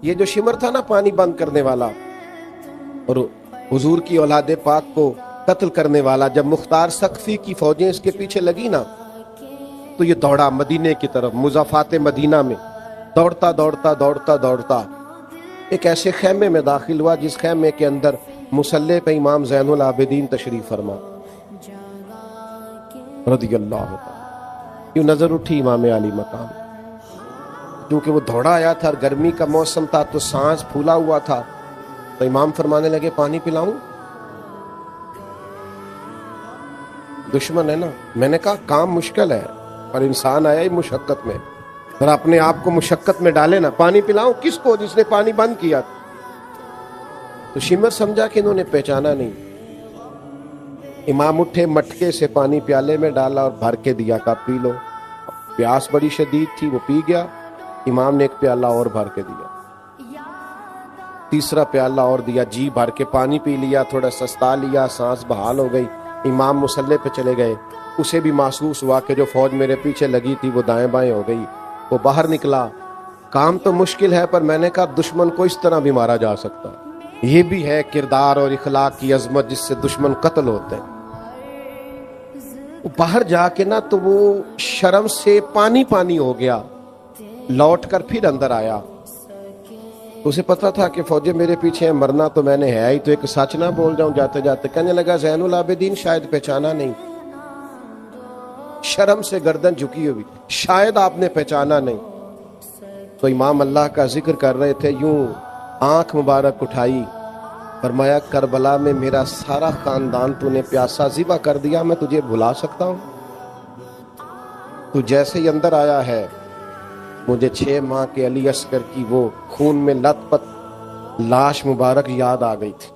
یہ جو شمر تھا نا پانی بند کرنے والا اور حضور کی اولاد پاک کو قتل کرنے والا، جب مختار ثقفی کی فوجیں اس کے پیچھے لگی نا تو یہ دوڑا مدینے کی طرف، مضافات مدینہ میں دوڑتا دوڑتا دوڑتا دوڑتا ایک ایسے خیمے میں داخل ہوا جس خیمے کے اندر مصلی پہ امام زین العابدین تشریف فرما رضی اللہ عنہ۔ یوں نظر اٹھی امام علی مقام، کیونکہ وہ دوڑا آیا تھا اور گرمی کا موسم تھا تو سانس پھولا ہوا تھا، تو امام فرمانے لگے پانی پلاؤں؟ دشمن ہے نا، میں نے کہا کام مشکل ہے اور انسان آیا ہی مشقت میں، اور اپنے آپ کو مشقت میں ڈالے نا، پانی پلاؤں کس کو جس نے پانی بند کیا؟ تو شمر سمجھا کہ انہوں نے پہچانا نہیں۔ امام اٹھے، مٹکے سے پانی پیالے میں ڈالا اور بھر کے دیا، کہا پی لو۔ پیاس بڑی شدید تھی، وہ پی گیا۔ امام نے ایک پیالہ اور بھر کے دیا، تیسرا پیالہ اور دیا، جی بھر کے پانی پی لیا، تھوڑا سستا لیا، سانس بحال ہو گئی۔ امام مصلی پہ چلے گئے، اسے بھی محسوس ہوا کہ جو فوج میرے پیچھے لگی تھی وہ دائیں بائیں ہو گئی۔ وہ باہر نکلا، کام تو مشکل ہے پر میں نے کہا دشمن کو اس طرح بھی مارا جا سکتا، یہ بھی ہے کردار اور اخلاق کی عظمت جس سے دشمن قتل ہوتے ہیں۔ وہ باہر جا کے نا تو وہ شرم سے پانی پانی ہو گیا، لوٹ کر پھر اندر آیا۔ اسے پتا تھا کہ فوجیں میرے پیچھے ہیں، مرنا تو میں نے ہے ہی، تو ایک سچ نہ بول جاؤں جاتے جاتے۔ کہنے لگا زین العابدین شاید پہچانا نہیں، شرم سے گردن جھکی ہوئی، شاید آپ نے پہچانا نہیں۔ تو امام اللہ کا ذکر کر رہے تھے، یوں آنکھ مبارک اٹھائی، فرمایا کربلا میں میرا سارا خاندان تو نے پیاسا ذبح کر دیا، میں تجھے بھلا سکتا ہوں؟ تو جیسے ہی اندر آیا ہے مجھے 6 ماہ کے علی اصغر کی وہ خون میں لت پت لاش مبارک یاد آ گئی تھی۔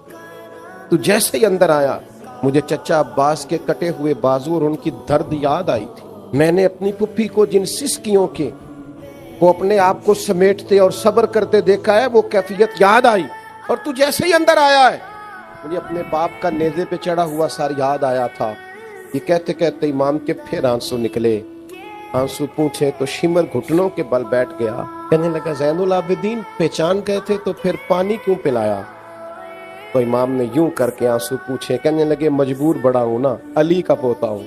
تو جیسے ہی اندر آیا مجھے چچا عباس کے کٹے ہوئے بازو اور ان کی درد یاد آئی تھی۔ میں نے اپنی پھپھی کو جن سسکیوں کے وہ اپنے آپ کو سمیٹتے اور صبر کرتے دیکھا ہے وہ کیفیت یاد آئی، اور تو جیسے ہی اندر آیا ہے مجھے اپنے باپ کا نیزے پہ چڑھا ہوا سر یاد آیا تھا۔ یہ کہتے کہتے امام کے پھر آنسو نکلے، آنسو پوچھے تو شمر گھٹنوں کے بل بیٹھ گیا، کہنے لگا زین العابدین پہچان گئے تھے تو پھر پانی کیوں پلایا؟ تو امام نے یوں کر کے آنسو پوچھے، کہنے لگے مجبور بڑا ہوں نا، علی کا پوتا ہوں،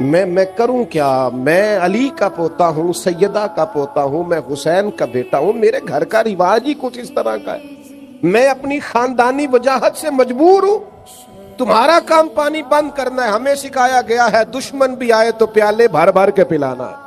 میں کروں کیا؟ میں علی کا پوتا ہوں، سیدہ کا پوتا ہوں، میں حسین کا بیٹا ہوں، میرے گھر کا رواج ہی کچھ اس طرح کا ہے، میں اپنی خاندانی وجاہت سے مجبور ہوں، تمہارا کام پانی بند کرنا ہے، ہمیں سکھایا گیا ہے دشمن بھی آئے تو پیالے بھر بھر کے پلانا ہے۔